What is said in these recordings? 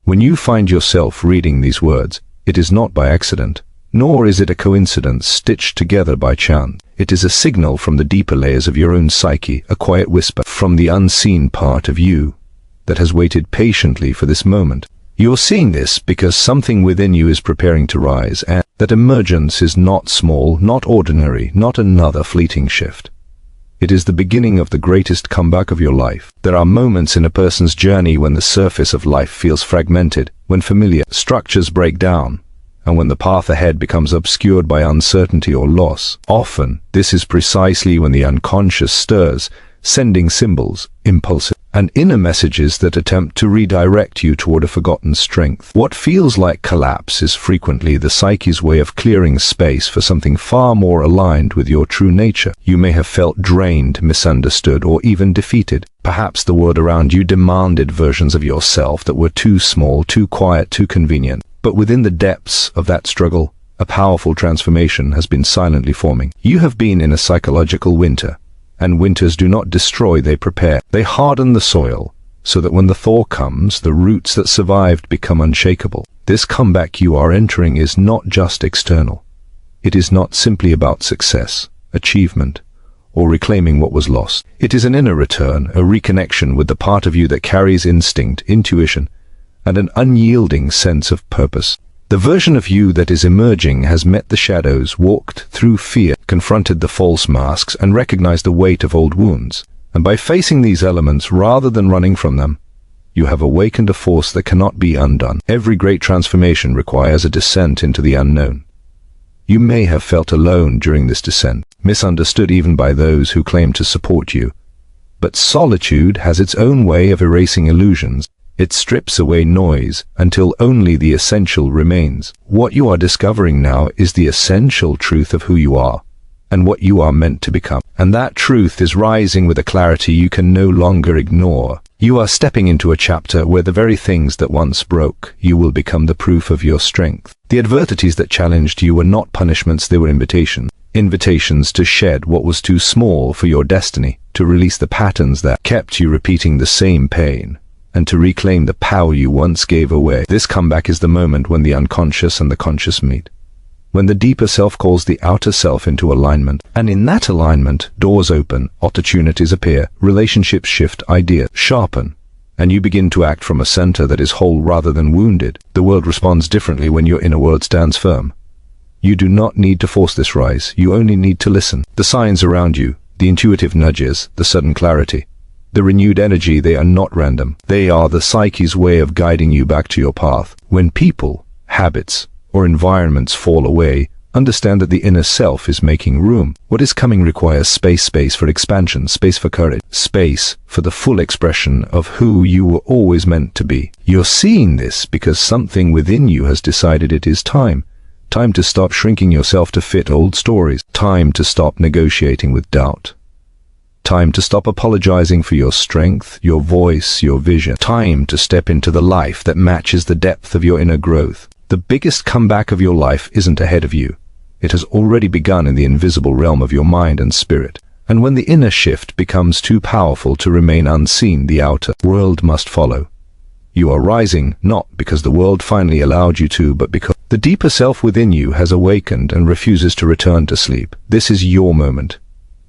When you find yourself reading these words, it is not by accident, nor is it a coincidence stitched together by chance. It is a signal from the deeper layers of your own psyche, a quiet whisper from the unseen part of you that has waited patiently for this moment. You're seeing this because something within you is preparing to rise, and that emergence is not small, not ordinary, not another fleeting shift. It is the beginning of the greatest comeback of your life. There are moments in a person's journey when the surface of life feels fragmented, when familiar structures break down, and when the path ahead becomes obscured by uncertainty or loss. Often, this is precisely when the unconscious stirs, sending symbols, impulses, and inner messages that attempt to redirect you toward a forgotten strength. What feels like collapse is frequently the psyche's way of clearing space for something far more aligned with your true nature. You may have felt drained, misunderstood, or even defeated. Perhaps the world around you demanded versions of yourself that were too small, too quiet, too convenient. But within the depths of that struggle, a powerful transformation has been silently forming. You have been in a psychological winter, and winters do not destroy, they prepare. They harden the soil, so that when the thaw comes, the roots that survived become unshakable. This comeback you are entering is not just external. It is not simply about success, achievement, or reclaiming what was lost. It is an inner return, a reconnection with the part of you that carries instinct, intuition, and an unyielding sense of purpose. The version of you that is emerging has met the shadows, walked through fear, confronted the false masks, and recognized the weight of old wounds. And by facing these elements rather than running from them, you have awakened a force that cannot be undone. Every great transformation requires a descent into the unknown. You may have felt alone during this descent, misunderstood even by those who claim to support you. But solitude has its own way of erasing illusions. It strips away noise until only the essential remains. What you are discovering now is the essential truth of who you are and what you are meant to become. And that truth is rising with a clarity you can no longer ignore. You are stepping into a chapter where the very things that once broke you will become the proof of your strength. The adversities that challenged you were not punishments, they were invitations. Invitations to shed what was too small for your destiny, to release the patterns that kept you repeating the same pain, and to reclaim the power you once gave away. This comeback is the moment when the unconscious and the conscious meet, when the deeper self calls the outer self into alignment, and in that alignment, doors open, opportunities appear, relationships shift, ideas sharpen, and you begin to act from a center that is whole rather than wounded. The world responds differently when your inner world stands firm. You do not need to force this rise, you only need to listen. The signs around you, the intuitive nudges, the sudden clarity, the renewed energy, they are not random. They are the psyche's way of guiding you back to your path. When people, habits, or environments fall away, understand that the inner self is making room. What is coming requires space for expansion, space for courage, space for the full expression of who you were always meant to be. You're seeing this because something within you has decided it is time. Time to stop shrinking yourself to fit old stories. Time to stop negotiating with doubt. Time to stop apologizing for your strength, your voice, your vision. Time to step into the life that matches the depth of your inner growth. The biggest comeback of your life isn't ahead of you. It has already begun in the invisible realm of your mind and spirit. And when the inner shift becomes too powerful to remain unseen, the outer world must follow. You are rising not because the world finally allowed you to, but because the deeper self within you has awakened and refuses to return to sleep. This is your moment.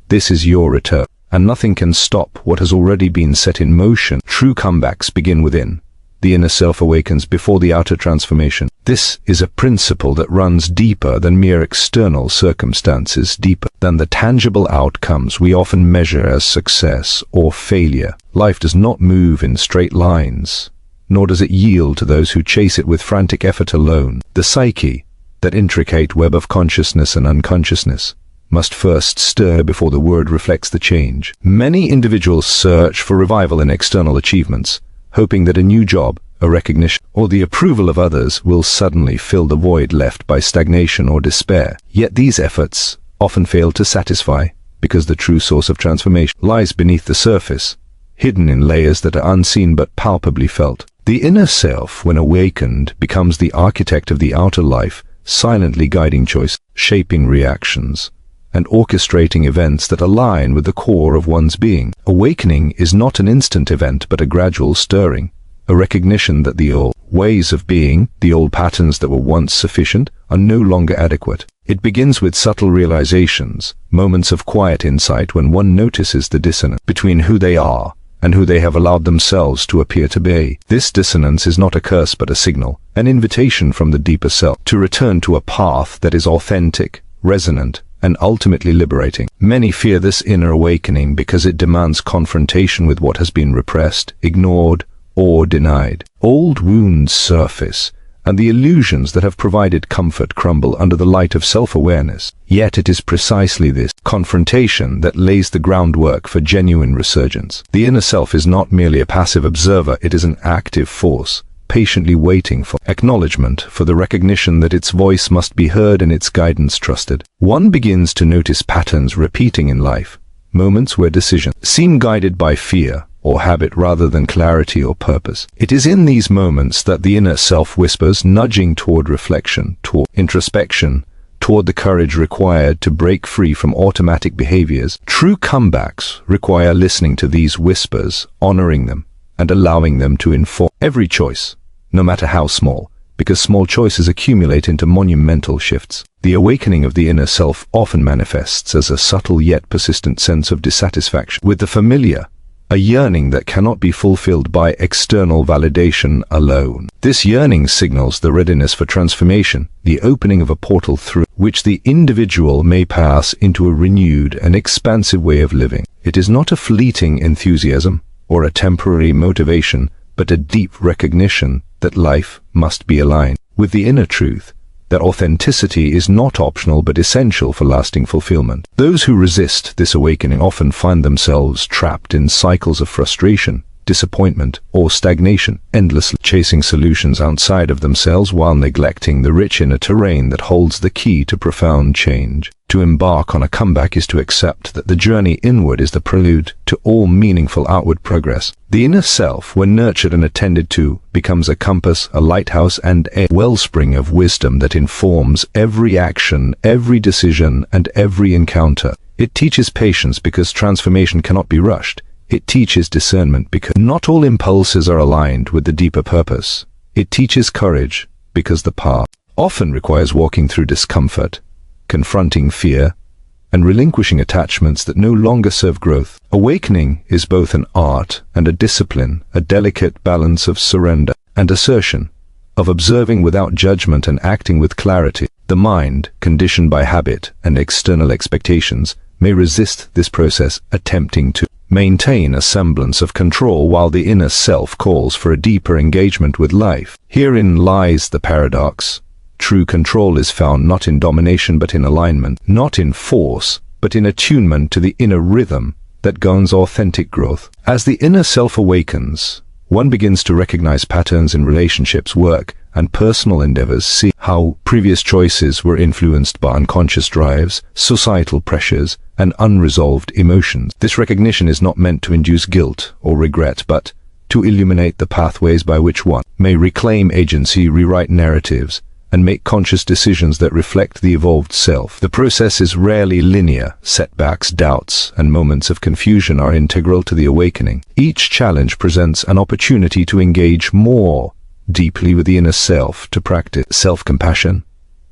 This is your return. And nothing can stop what has already been set in motion. True comebacks begin within. The inner self awakens before the outer transformation. This is a principle that runs deeper than mere external circumstances, deeper than the tangible outcomes we often measure as success or failure. Life does not move in straight lines, nor does it yield to those who chase it with frantic effort alone. The psyche, that intricate web of consciousness and unconsciousness, must first stir before the word reflects the change. Many individuals search for revival in external achievements, hoping that a new job, a recognition, or the approval of others will suddenly fill the void left by stagnation or despair. Yet these efforts often fail to satisfy, because the true source of transformation lies beneath the surface, hidden in layers that are unseen but palpably felt. The inner self, when awakened, becomes the architect of the outer life, silently guiding choice, shaping reactions, and orchestrating events that align with the core of one's being. Awakening is not an instant event but a gradual stirring, a recognition that the old ways of being, the old patterns that were once sufficient, are no longer adequate. It begins with subtle realizations, moments of quiet insight when one notices the dissonance between who they are and who they have allowed themselves to appear to be. This dissonance is not a curse but a signal, an invitation from the deeper self to return to a path that is authentic, resonant, and ultimately liberating. Many fear this inner awakening because it demands confrontation with what has been repressed, ignored, or denied. Old wounds surface, and the illusions that have provided comfort crumble under the light of self-awareness. Yet it is precisely this confrontation that lays the groundwork for genuine resurgence. The inner self is not merely a passive observer, it is an active force, patiently waiting for acknowledgement, for the recognition that its voice must be heard and its guidance trusted. One begins to notice patterns repeating in life, moments where decisions seem guided by fear or habit rather than clarity or purpose. It is in these moments that the inner self whispers, nudging toward reflection, toward introspection, toward the courage required to break free from automatic behaviors. True comebacks require listening to these whispers, honoring them, and allowing them to inform every choice, no matter how small, because small choices accumulate into monumental shifts. The awakening of the inner self often manifests as a subtle yet persistent sense of dissatisfaction with the familiar, a yearning that cannot be fulfilled by external validation alone. This yearning signals the readiness for transformation, the opening of a portal through which the individual may pass into a renewed and expansive way of living. It is not a fleeting enthusiasm or a temporary motivation, but a deep recognition that life must be aligned with the inner truth, that authenticity is not optional but essential for lasting fulfillment. Those who resist this awakening often find themselves trapped in cycles of frustration, disappointment, or stagnation, endlessly chasing solutions outside of themselves while neglecting the rich inner terrain that holds the key to profound change. To embark on a comeback is to accept that the journey inward is the prelude to all meaningful outward progress. The inner self, when nurtured and attended to, becomes a compass, a lighthouse, and a wellspring of wisdom that informs every action, every decision, and every encounter. It teaches patience because transformation cannot be rushed. It teaches discernment because not all impulses are aligned with the deeper purpose. It teaches courage because the path often requires walking through discomfort, confronting fear, and relinquishing attachments that no longer serve growth. Awakening is both an art and a discipline, a delicate balance of surrender and assertion, of observing without judgment and acting with clarity. The mind, conditioned by habit and external expectations, may resist this process, attempting to maintain a semblance of control while the inner self calls for a deeper engagement with life. Herein lies the paradox. True control is found not in domination but in alignment, not in force but in attunement to the inner rhythm that governs authentic growth. As the inner self awakens, one begins to recognize patterns in relationships, work, and personal endeavors, see how previous choices were influenced by unconscious drives, societal pressures, and unresolved emotions. This recognition is not meant to induce guilt or regret, but to illuminate the pathways by which one may reclaim agency, rewrite narratives, and make conscious decisions that reflect the evolved self. The process is rarely linear. Setbacks, doubts, and moments of confusion are integral to the awakening. Each challenge presents an opportunity to engage more deeply with the inner self, to practice self-compassion,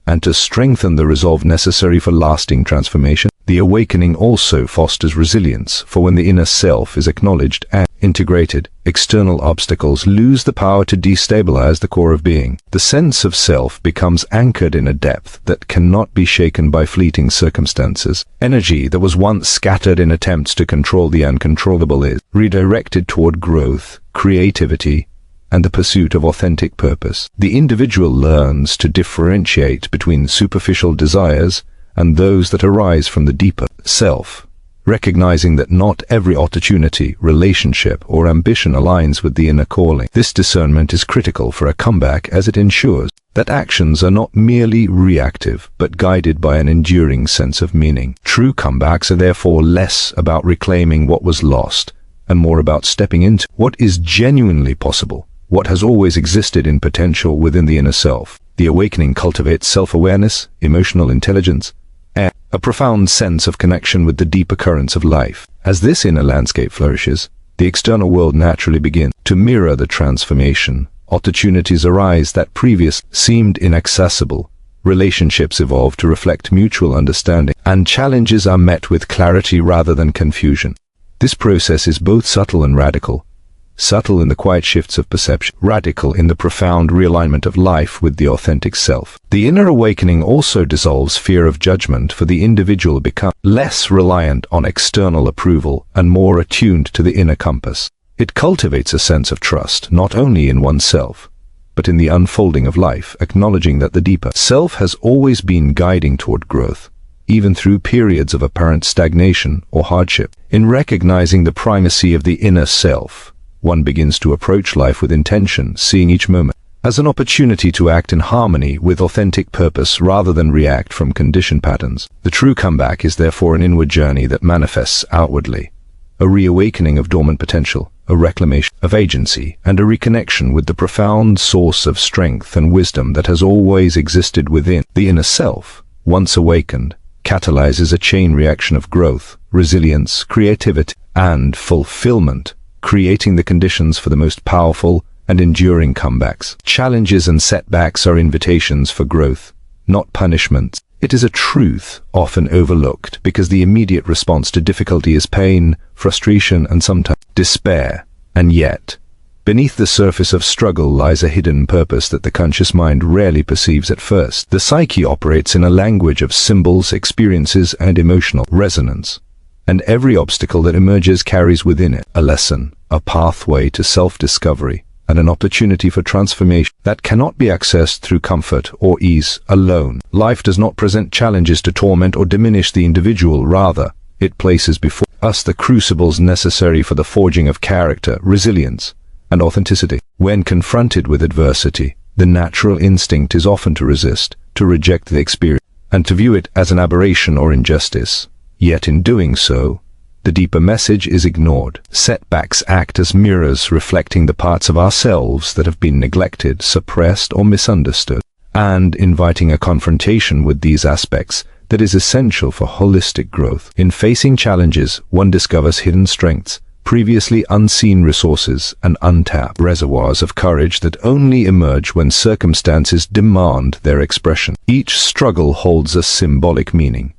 and to strengthen the resolve necessary for lasting transformation. The awakening also fosters resilience, for when the inner self is acknowledged and integrated, external obstacles lose the power to destabilize the core of being. The sense of self becomes anchored in a depth that cannot be shaken by fleeting circumstances. Energy that was once scattered in attempts to control the uncontrollable is redirected toward growth, creativity, and the pursuit of authentic purpose. The individual learns to differentiate between superficial desires and those that arise from the deeper self, recognizing that not every opportunity, relationship, or ambition aligns with the inner calling. This discernment is critical for a comeback, as it ensures that actions are not merely reactive, but guided by an enduring sense of meaning. True comebacks are therefore less about reclaiming what was lost, and more about stepping into what is genuinely possible, what has always existed in potential within the inner self. The awakening cultivates self-awareness, emotional intelligence, and a profound sense of connection with the deeper currents of life. As this inner landscape flourishes, the external world naturally begins to mirror the transformation. Opportunities arise that previously seemed inaccessible. Relationships evolve to reflect mutual understanding, and challenges are met with clarity rather than confusion. This process is both subtle and radical. Subtle in the quiet shifts of perception, radical in the profound realignment of life with the authentic self. The inner awakening also dissolves fear of judgment, for the individual becomes less reliant on external approval and more attuned to the inner compass. It cultivates a sense of trust, not only in oneself, but in the unfolding of life, acknowledging that the deeper self has always been guiding toward growth, even through periods of apparent stagnation or hardship. In recognizing the primacy of the inner self, one begins to approach life with intention, seeing each moment as an opportunity to act in harmony with authentic purpose rather than react from conditioned patterns. The true comeback is therefore an inward journey that manifests outwardly, a reawakening of dormant potential, a reclamation of agency, and a reconnection with the profound source of strength and wisdom that has always existed within. The inner self, once awakened, catalyzes a chain reaction of growth, resilience, creativity, and fulfillment, creating the conditions for the most powerful and enduring comebacks. Challenges and setbacks are invitations for growth, not punishments. It is a truth often overlooked because the immediate response to difficulty is pain, frustration, and sometimes despair. And yet, beneath the surface of struggle lies a hidden purpose that the conscious mind rarely perceives at first. The psyche operates in a language of symbols, experiences, and emotional resonance, and every obstacle that emerges carries within it a lesson, a pathway to self-discovery, and an opportunity for transformation that cannot be accessed through comfort or ease alone. Life does not present challenges to torment or diminish the individual. Rather, it places before us the crucibles necessary for the forging of character, resilience, and authenticity. When confronted with adversity, the natural instinct is often to resist, to reject the experience, and to view it as an aberration or injustice. Yet in doing so, the deeper message is ignored. Setbacks act as mirrors reflecting the parts of ourselves that have been neglected, suppressed, or misunderstood, and inviting a confrontation with these aspects that is essential for holistic growth. In facing challenges, one discovers hidden strengths, previously unseen resources, and untapped reservoirs of courage that only emerge when circumstances demand their expression. Each struggle holds a symbolic meaning,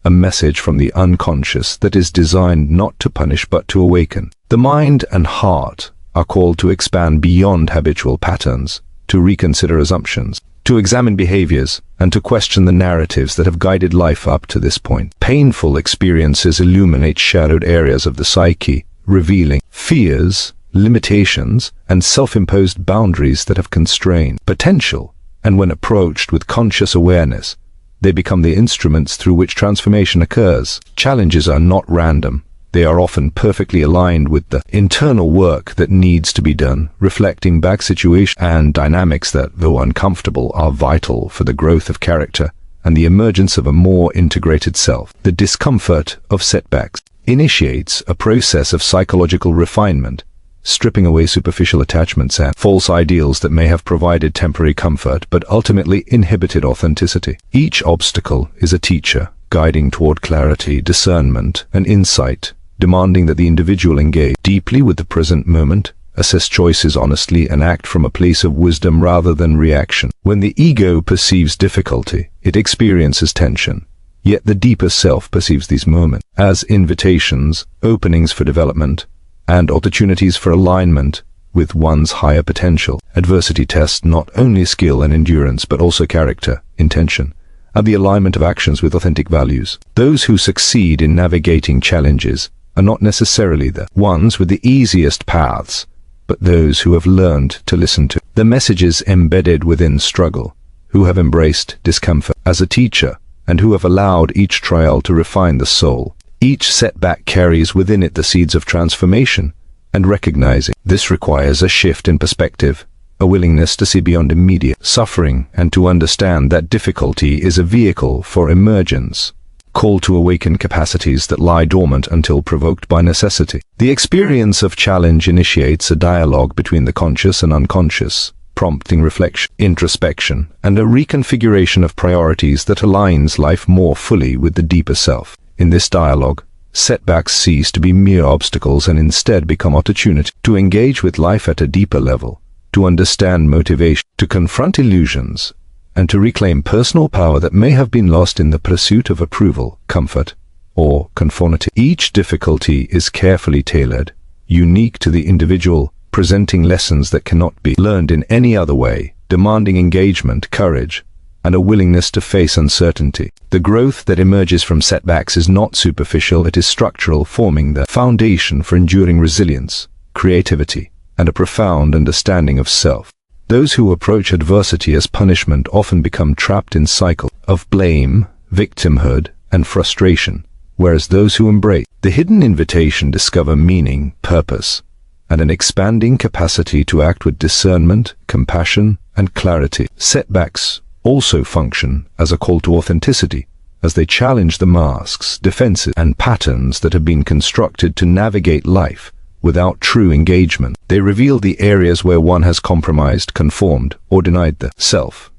a message from the unconscious that is designed not to punish but to awaken. The mind and heart are called to expand beyond habitual patterns, to reconsider assumptions, to examine behaviors, and to question the narratives that have guided life up to this point. Painful experiences illuminate shadowed areas of the psyche, revealing fears, limitations, and self-imposed boundaries that have constrained potential, and when approached with conscious awareness, they become the instruments through which transformation occurs. Challenges are not random. They are often perfectly aligned with the internal work that needs to be done, reflecting back situations and dynamics that, though uncomfortable, are vital for the growth of character and the emergence of a more integrated self. The discomfort of setbacks initiates a process of psychological refinement, stripping away superficial attachments and false ideals that may have provided temporary comfort but ultimately inhibited authenticity. Each obstacle is a teacher, guiding toward clarity, discernment, and insight, demanding that the individual engage deeply with the present moment, assess choices honestly, and act from a place of wisdom rather than reaction. When the ego perceives difficulty, it experiences tension. Yet the deeper self perceives these moments as invitations, openings for development, and opportunities for alignment with one's higher potential. Adversity tests not only skill and endurance but also character, intention, and the alignment of actions with authentic values. Those who succeed in navigating challenges are not necessarily the ones with the easiest paths, but those who have learned to listen to the messages embedded within struggle, who have embraced discomfort as a teacher, and who have allowed each trial to refine the soul. Each setback carries within it the seeds of transformation, and recognizing this requires a shift in perspective, a willingness to see beyond immediate suffering, and to understand that difficulty is a vehicle for emergence, called to awaken capacities that lie dormant until provoked by necessity. The experience of challenge initiates a dialogue between the conscious and unconscious, prompting reflection, introspection, and a reconfiguration of priorities that aligns life more fully with the deeper self. In this dialogue, setbacks cease to be mere obstacles and instead become opportunity to engage with life at a deeper level, to understand motivation, to confront illusions, and to reclaim personal power that may have been lost in the pursuit of approval, comfort, or conformity. Each difficulty is carefully tailored, unique to the individual, presenting lessons that cannot be learned in any other way, demanding engagement, courage, and a willingness to face uncertainty. The growth that emerges from setbacks is not superficial, it is structural, forming the foundation for enduring resilience, creativity, and a profound understanding of self. Those who approach adversity as punishment often become trapped in cycles of blame, victimhood, and frustration, whereas those who embrace the hidden invitation discover meaning, purpose, and an expanding capacity to act with discernment, compassion, and clarity. Setbacks also function as a call to authenticity, as they challenge the masks, defenses, and patterns that have been constructed to navigate life without true engagement. They reveal the areas where one has compromised, conformed, or denied the self.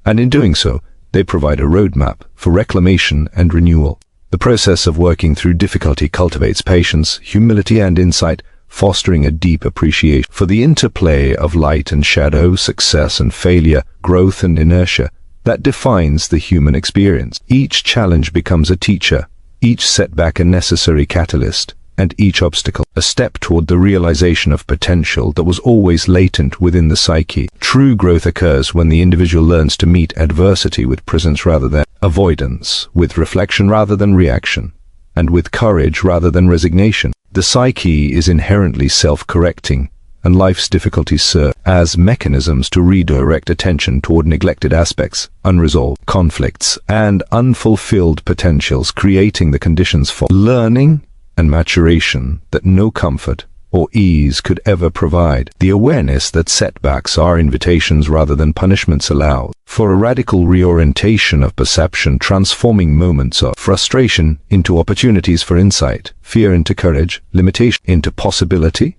And in doing so, they provide a roadmap for reclamation and renewal. The process of working through difficulty cultivates patience, humility, and insight, fostering a deep appreciation for the interplay of light and shadow, success and failure, growth and inertia that defines the human experience. Each challenge becomes a teacher, each setback a necessary catalyst, and each obstacle a step toward the realization of potential that was always latent within the psyche. True growth occurs when the individual learns to meet adversity with presence rather than avoidance, with reflection rather than reaction, and with courage rather than resignation. The psyche is inherently self-correcting, and life's difficulties serve as mechanisms to redirect attention toward neglected aspects, unresolved conflicts, and unfulfilled potentials, creating the conditions for learning and maturation that no comfort or ease could ever provide. The awareness that setbacks are invitations rather than punishments allows for a radical reorientation of perception, transforming moments of frustration into opportunities for insight, fear into courage, limitation into possibility,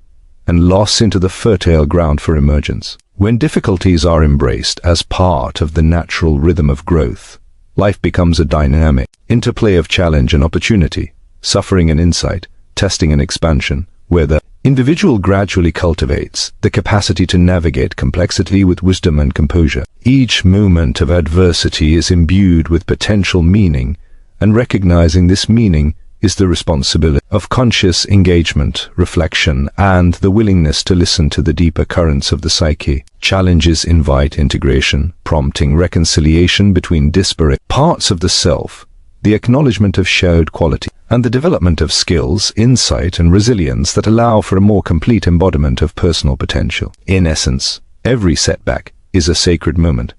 and loss into the fertile ground for emergence. When difficulties are embraced as part of the natural rhythm of growth, life becomes a dynamic interplay of challenge and opportunity, suffering and insight, testing and expansion, where the individual gradually cultivates the capacity to navigate complexity with wisdom and composure. Each moment of adversity is imbued with potential meaning, and recognizing this meaning is the responsibility of conscious engagement, reflection, and the willingness to listen to the deeper currents of the psyche. Challenges invite integration, prompting reconciliation between disparate parts of the self, the acknowledgement of shared quality, and the development of skills, insight, and resilience that allow for a more complete embodiment of personal potential. In essence, every setback is a sacred moment,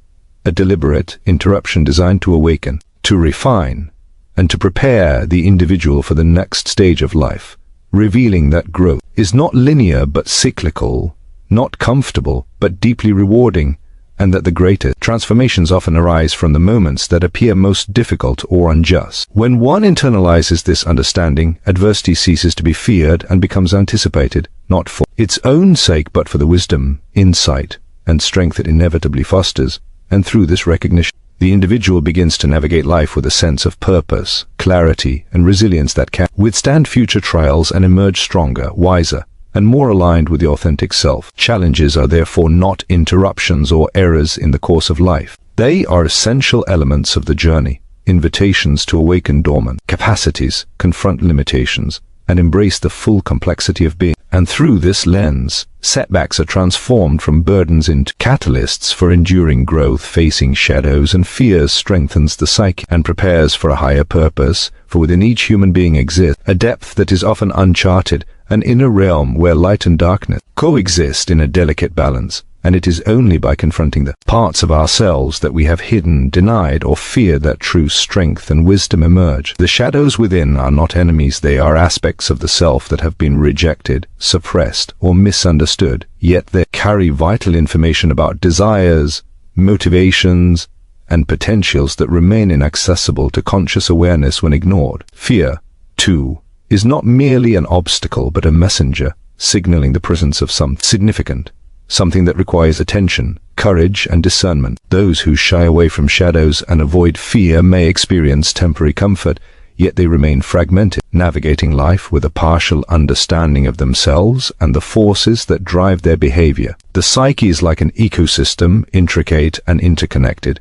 a deliberate interruption designed to awaken, to refine, and to prepare the individual for the next stage of life, revealing that growth is not linear but cyclical, not comfortable but deeply rewarding, and that the greatest transformations often arise from the moments that appear most difficult or unjust. When one internalizes this understanding, adversity ceases to be feared and becomes anticipated, not for its own sake but for the wisdom, insight, and strength it inevitably fosters. And through this recognition, the individual begins to navigate life with a sense of purpose, clarity, and resilience that can withstand future trials and emerge stronger, wiser, and more aligned with the authentic self. Challenges are therefore not interruptions or errors in the course of life. They are essential elements of the journey, invitations to awaken dormant capacities, confront limitations, and embrace the full complexity of being. And through this lens, setbacks are transformed from burdens into catalysts for enduring growth. Facing shadows and fears strengthens the psyche and prepares for a higher purpose, for within each human being exists a depth that is often uncharted, an inner realm where light and darkness coexist in a delicate balance, and it is only by confronting the parts of ourselves that we have hidden, denied, or feared that true strength and wisdom emerge. The shadows within are not enemies, they are aspects of the self that have been rejected, suppressed, or misunderstood, yet they carry vital information about desires, motivations, and potentials that remain inaccessible to conscious awareness when ignored. Fear, too, is not merely an obstacle but a messenger, signaling the presence of something significant, something that requires attention, courage, and discernment. Those who shy away from shadows and avoid fear may experience temporary comfort, yet they remain fragmented, navigating life with a partial understanding of themselves and the forces that drive their behavior. The psyche is like an ecosystem, intricate and interconnected,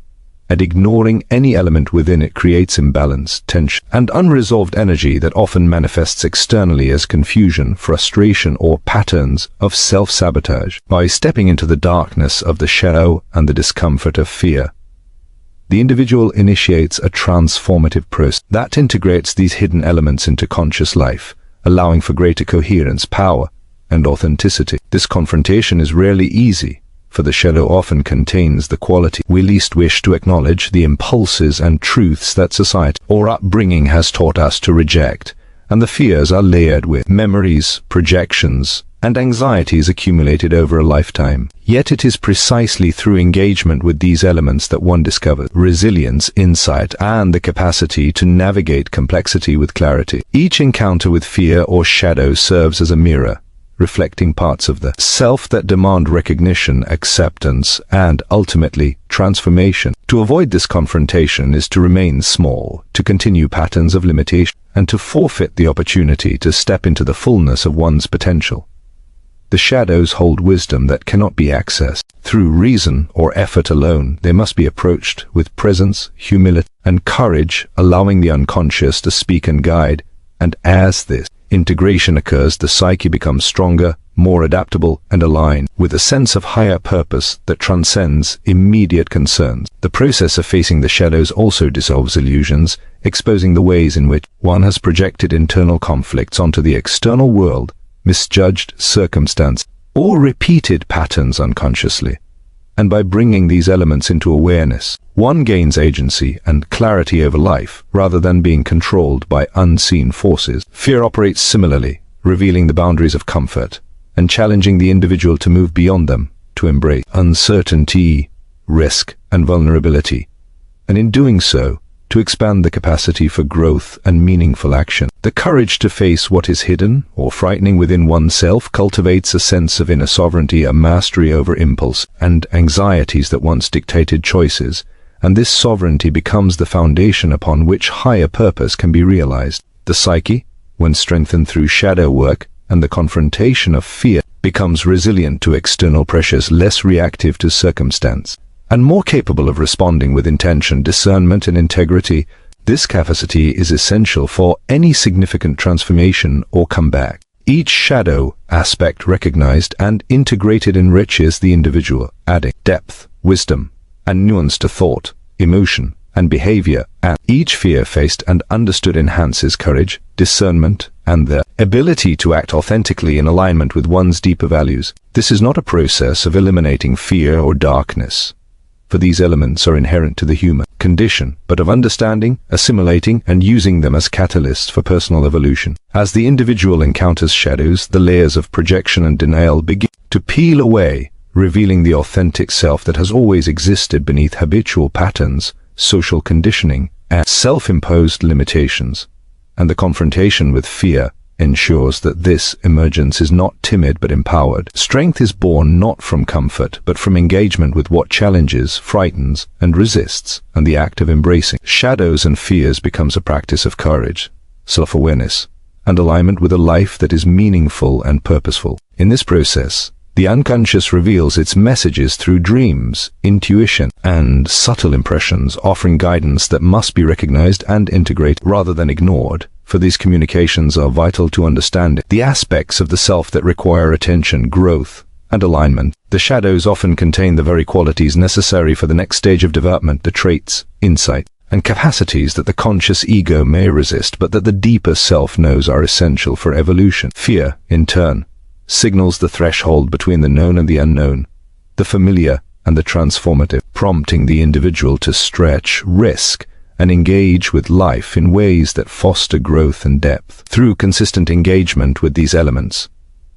and ignoring any element within it creates imbalance, tension, and unresolved energy that often manifests externally as confusion, frustration, or patterns of self-sabotage. By stepping into the darkness of the shadow and the discomfort of fear, the individual initiates a transformative process that integrates these hidden elements into conscious life, allowing for greater coherence, power, and authenticity. This confrontation is rarely easy, for the shadow often contains the quality we least wish to acknowledge, the impulses and truths that society or upbringing has taught us to reject, and the fears are layered with memories, projections, and anxieties accumulated over a lifetime. Yet it is precisely through engagement with these elements that one discovers resilience, insight, and the capacity to navigate complexity with clarity. Each encounter with fear or shadow serves as a mirror, reflecting parts of the self that demand recognition, acceptance, and ultimately transformation. To avoid this confrontation is to remain small, to continue patterns of limitation, and to forfeit the opportunity to step into the fullness of one's potential. The shadows hold wisdom that cannot be accessed through reason or effort alone. They must be approached with presence, humility, and courage, allowing the unconscious to speak and guide. And as this integration occurs, the psyche becomes stronger, more adaptable, and aligned with a sense of higher purpose that transcends immediate concerns. The process of facing the shadows also dissolves illusions, exposing the ways in which one has projected internal conflicts onto the external world, misjudged circumstance, or repeated patterns unconsciously. And by bringing these elements into awareness, one gains agency and clarity over life, rather than being controlled by unseen forces. Fear operates similarly, revealing the boundaries of comfort, and challenging the individual to move beyond them, to embrace uncertainty, risk, and vulnerability, and in doing so, to expand the capacity for growth and meaningful action. The courage to face what is hidden or frightening within oneself cultivates a sense of inner sovereignty, a mastery over impulse and anxieties that once dictated choices, and this sovereignty becomes the foundation upon which higher purpose can be realized. The psyche, when strengthened through shadow work and the confrontation of fear, becomes resilient to external pressures, less reactive to circumstance, and more capable of responding with intention, discernment, and integrity. This capacity is essential for any significant transformation or comeback. Each shadow aspect recognized and integrated enriches the individual, adding depth, wisdom, and nuance to thought, emotion, and behavior, and each fear faced and understood enhances courage, discernment, and the ability to act authentically in alignment with one's deeper values. This is not a process of eliminating fear or darkness, for these elements are inherent to the human condition, but of understanding, assimilating, and using them as catalysts for personal evolution. As the individual encounters shadows, the layers of projection and denial begin to peel away, revealing the authentic self that has always existed beneath habitual patterns, social conditioning, and self-imposed limitations. And the confrontation with fear ensures that this emergence is not timid but empowered. Strength is born not from comfort, but from engagement with what challenges, frightens, and resists, and the act of embracing shadows and fears becomes a practice of courage, self-awareness, and alignment with a life that is meaningful and purposeful. In this process, the unconscious reveals its messages through dreams, intuition, and subtle impressions, offering guidance that must be recognized and integrated rather than ignored. For these communications are vital to understanding the aspects of the self that require attention, growth, and alignment. The shadows often contain the very qualities necessary for the next stage of development, the traits, insight, and capacities that the conscious ego may resist, but that the deeper self knows are essential for evolution. Fear, in turn, signals the threshold between the known and the unknown, the familiar and the transformative, prompting the individual to stretch, risk, and engage with life in ways that foster growth and depth. Through consistent engagement with these elements,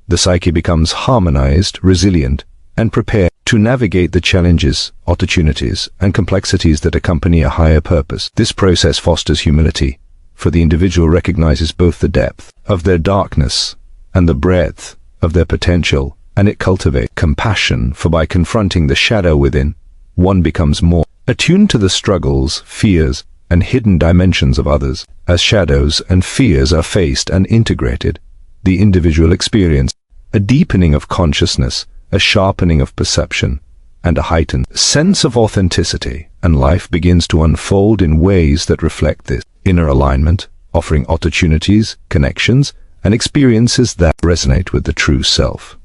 the psyche becomes harmonized, resilient, and prepared to navigate the challenges, opportunities, and complexities that accompany a higher purpose. This process fosters humility, for the individual recognizes both the depth of their darkness and the breadth of their potential, and it cultivates compassion, for by confronting the shadow within, one becomes more attuned to the struggles, fears, and hidden dimensions of others. As shadows and fears are faced and integrated, the individual experiences a deepening of consciousness, a sharpening of perception, and a heightened sense of authenticity, and life begins to unfold in ways that reflect this inner alignment, offering opportunities, connections, and experiences that resonate with the true self.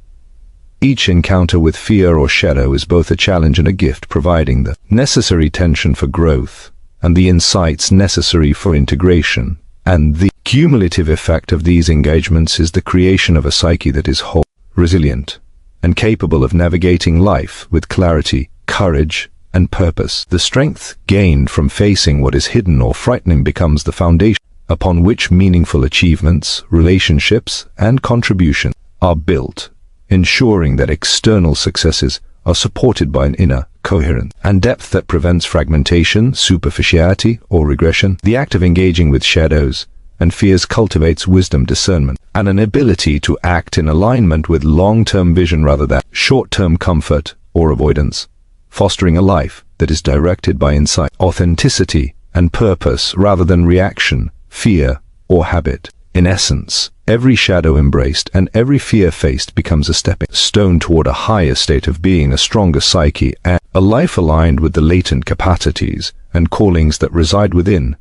Each encounter with fear or shadow is both a challenge and a gift, providing the necessary tension for growth and the insights necessary for integration. And the cumulative effect of these engagements is the creation of a psyche that is whole, resilient, and capable of navigating life with clarity, courage, and purpose. The strength gained from facing what is hidden or frightening becomes the foundation upon which meaningful achievements, relationships, and contribution are built, ensuring that external successes are supported by an inner coherence and depth that prevents fragmentation, superficiality, or regression. The act of engaging with shadows and fears cultivates wisdom, discernment, and an ability to act in alignment with long-term vision rather than short-term comfort or avoidance, fostering a life that is directed by insight, authenticity, and purpose rather than reaction, fear, or habit. In essence, every shadow embraced and every fear faced becomes a stepping stone toward a higher state of being, a stronger psyche, and a life aligned with the latent capacities and callings that reside within.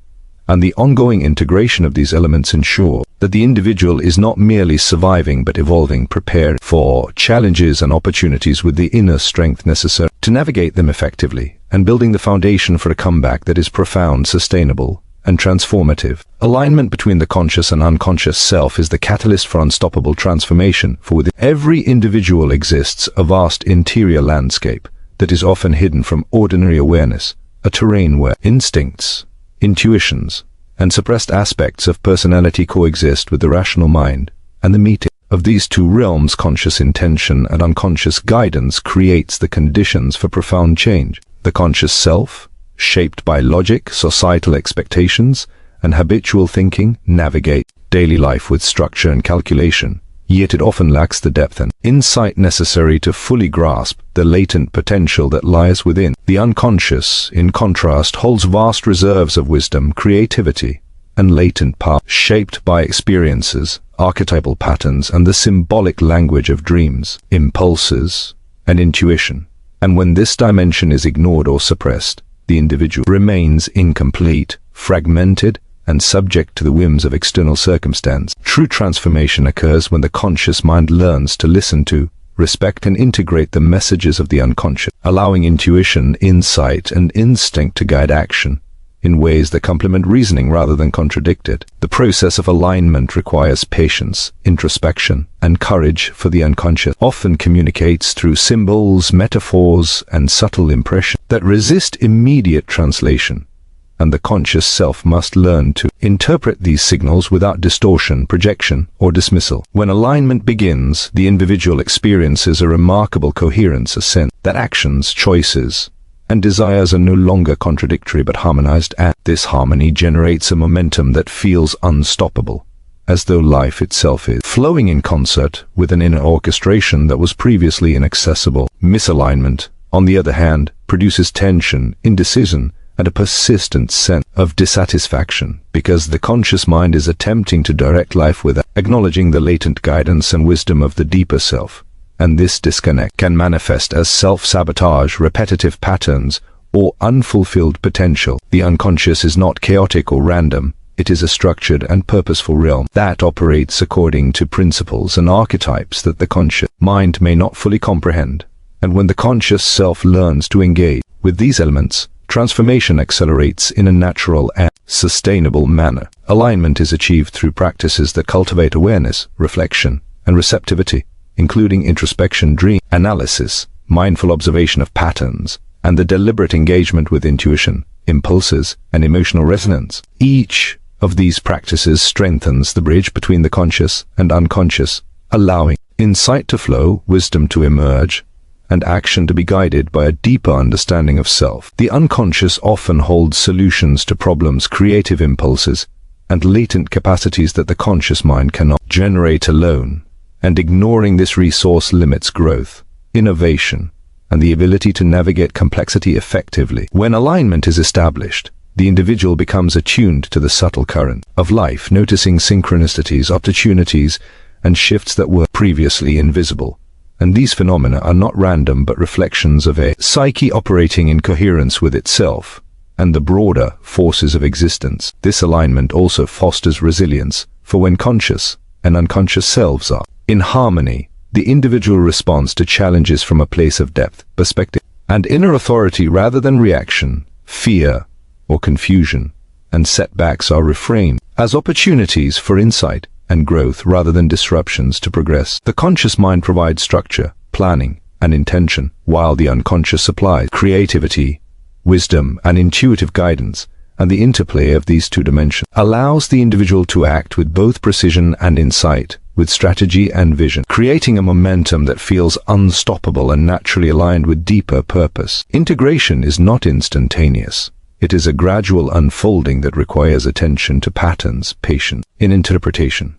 And the ongoing integration of these elements ensure that the individual is not merely surviving but evolving, prepared for challenges and opportunities with the inner strength necessary to navigate them effectively, and building the foundation for a comeback that is profound, sustainable, and transformative. Alignment between the conscious and unconscious self is the catalyst for unstoppable transformation, for within every individual exists a vast interior landscape that is often hidden from ordinary awareness, a terrain where instincts, intuitions, and suppressed aspects of personality coexist with the rational mind, and the meeting of these two realms, conscious intention and unconscious guidance, creates the conditions for profound change. The conscious self, shaped by logic, societal expectations, and habitual thinking, navigates daily life with structure and calculation, yet it often lacks the depth and insight necessary to fully grasp the latent potential that lies within. The unconscious, in contrast, holds vast reserves of wisdom, creativity, and latent power, shaped by experiences, archetypal patterns, and the symbolic language of dreams, impulses, and intuition. And when this dimension is ignored or suppressed, the individual remains incomplete, fragmented, and subject to the whims of external circumstance. True transformation occurs when the conscious mind learns to listen to, respect, and integrate the messages of the unconscious, allowing intuition, insight, and instinct to guide action in ways that complement reasoning rather than contradict it. The process of alignment requires patience, introspection, and courage, for the unconscious often communicates through symbols, metaphors, and subtle impressions that resist immediate translation, and the conscious self must learn to interpret these signals without distortion, projection, or dismissal. When alignment begins, the individual experiences a remarkable coherence, a sense that actions, choices, and desires are no longer contradictory but harmonized, and this harmony generates a momentum that feels unstoppable, as though life itself is flowing in concert with an inner orchestration that was previously inaccessible. Misalignment, on the other hand, produces tension, indecision, and a persistent sense of dissatisfaction, because the conscious mind is attempting to direct life without acknowledging the latent guidance and wisdom of the deeper self. And this disconnect can manifest as self-sabotage, repetitive patterns, or unfulfilled potential. The unconscious is not chaotic or random. It is a structured and purposeful realm that operates according to principles and archetypes that the conscious mind may not fully comprehend. And when the conscious self learns to engage with these elements, transformation accelerates in a natural and sustainable manner. Alignment is achieved through practices that cultivate awareness, reflection, and receptivity, including introspection, dream analysis, mindful observation of patterns, and the deliberate engagement with intuition, impulses, and emotional resonance. Each of these practices strengthens the bridge between the conscious and unconscious, allowing insight to flow, wisdom to emerge, and action to be guided by a deeper understanding of self. The unconscious often holds solutions to problems, creative impulses, and latent capacities that the conscious mind cannot generate alone. And ignoring this resource limits growth, innovation, and the ability to navigate complexity effectively. When alignment is established, the individual becomes attuned to the subtle current of life, noticing synchronicities, opportunities, and shifts that were previously invisible. And these phenomena are not random but reflections of a psyche operating in coherence with itself and the broader forces of existence. This alignment also fosters resilience, for when conscious and unconscious selves are in harmony, the individual responds to challenges from a place of depth, perspective, and inner authority rather than reaction, fear, or confusion, and setbacks are reframed as opportunities for insight and growth rather than disruptions to progress. The conscious mind provides structure, planning, and intention, while the unconscious supplies creativity, wisdom, and intuitive guidance, and the interplay of these two dimensions allows the individual to act with both precision and insight, with strategy and vision, creating a momentum that feels unstoppable and naturally aligned with deeper purpose. Integration is not instantaneous. It is a gradual unfolding that requires attention to patterns, patience in interpretation,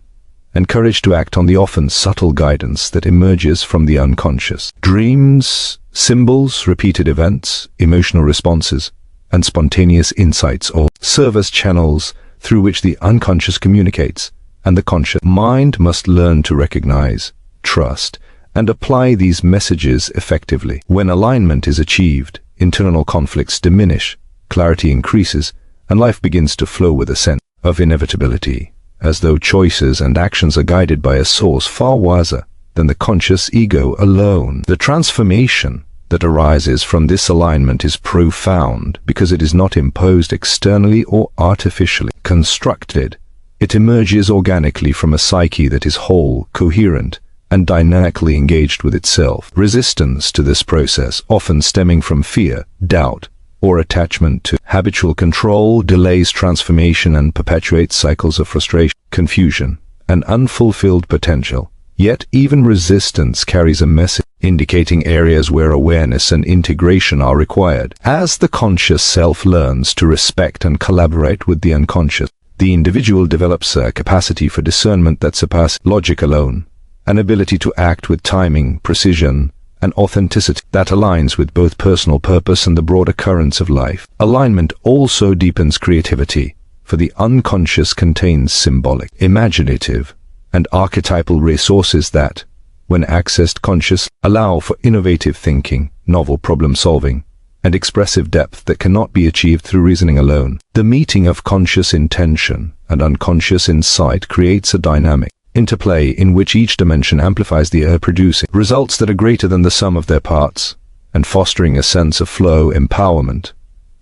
and courage to act on the often subtle guidance that emerges from the unconscious. Dreams, symbols, repeated events, emotional responses, and spontaneous insights all serve as channels through which the unconscious communicates, and the conscious mind must learn to recognize, trust, and apply these messages effectively. When alignment is achieved, internal conflicts diminish, clarity increases, and life begins to flow with a sense of inevitability, as though choices and actions are guided by a source far wiser than the conscious ego alone. The transformation that arises from this alignment is profound because it is not imposed externally or artificially constructed. It emerges organically from a psyche that is whole, coherent, and dynamically engaged with itself. Resistance to this process, often stemming from fear, doubt, or attachment to habitual control, delays transformation and perpetuates cycles of frustration, confusion, and unfulfilled potential. Yet even resistance carries a message, indicating areas where awareness and integration are required. As the conscious self learns to respect and collaborate with the unconscious, the individual develops a capacity for discernment that surpasses logic alone, an ability to act with timing, precision, and authenticity that aligns with both personal purpose and the broader currents of life. Alignment also deepens creativity, for the unconscious contains symbolic, imaginative, and archetypal resources that, when accessed consciously, allow for innovative thinking, novel problem-solving, and expressive depth that cannot be achieved through reasoning alone. The meeting of conscious intention and unconscious insight creates a dynamic interplay in which each dimension amplifies the other, producing results that are greater than the sum of their parts, and fostering a sense of flow, empowerment,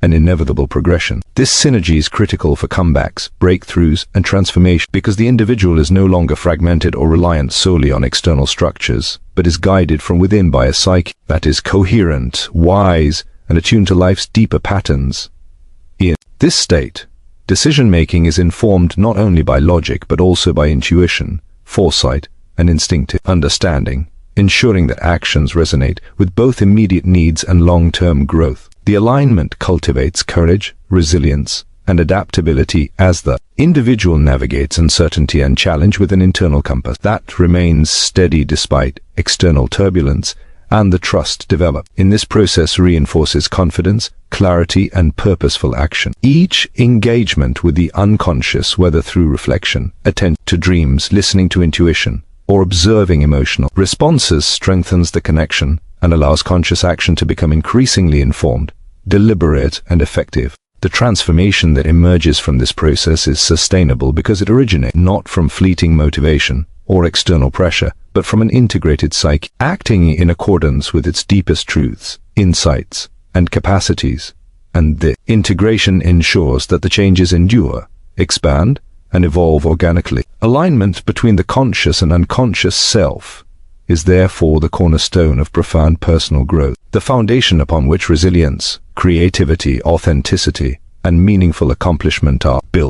and inevitable progression. This synergy is critical for comebacks, breakthroughs, and transformation because the individual is no longer fragmented or reliant solely on external structures, but is guided from within by a psyche that is coherent, wise, and attuned to life's deeper patterns. In this state, decision-making is informed not only by logic but also by intuition, foresight, and instinctive understanding, ensuring that actions resonate with both immediate needs and long-term growth. The alignment cultivates courage, resilience, and adaptability as the individual navigates uncertainty and challenge with an internal compass that remains steady despite external turbulence, and the trust developed in this process reinforces confidence, clarity, and purposeful action. Each engagement with the unconscious, whether through reflection, attention to dreams, listening to intuition, or observing emotional responses, strengthens the connection and allows conscious action to become increasingly informed, deliberate, and effective. The transformation that emerges from this process is sustainable because it originates not from fleeting motivation or external pressure, but from an integrated psyche, acting in accordance with its deepest truths, insights, and capacities. And the integration ensures that the changes endure, expand, and evolve organically. Alignment between the conscious and unconscious self is therefore the cornerstone of profound personal growth, the foundation upon which resilience, creativity, authenticity, and meaningful accomplishment are built.